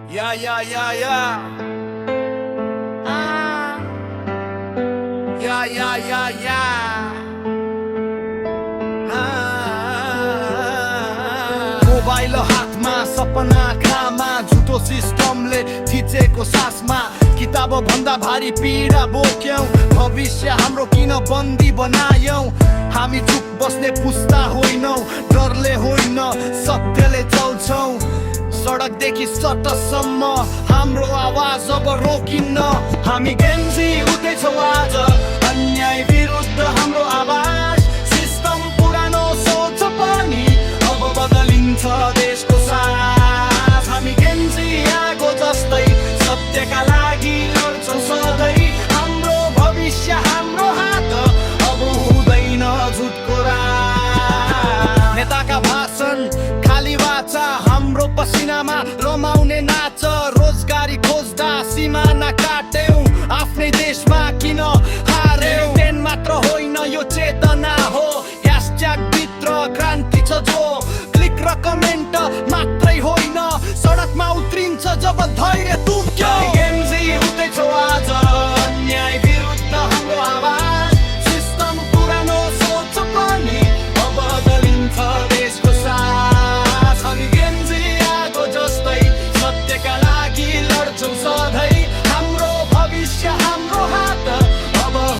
Yeah, yeah, yeah, yeah. Yeah, yeah, yeah, yeah. Mobile हातमा सपना आँखामा झुटो सिस्टमले थिचेको सासमा किताब भन्दा भारी पीडा बोक्यौं भविष्य हाम्रो किन बन्दी बनायौं हामी चुप बस्ने पुस्ता होइनौं डरले होइन सत्यले चल्छौं सडकदेखि सटसम्म हाम्रो आवाज अब रोकिन्न हामी गेन्जी उठ्दैछौँ आज अन्याय विरुद्ध हाम्रो आवाज सिस्टम पुरानो सोच पनि अब बदलिन्छ देशको साथ हामी गेन्जी आगो जस्तै सत्यका लागि लड्छौँ सधैँ हाम्रो भविष्य हाम्रो हात अब हुँदैन झुटको रात नेताका भाषण खाली वाचा हाम्रो पसिनामा रमाउने नाच रोजगारी खोज्दा सिमाना काट्यौं आफ्नै देशमा किन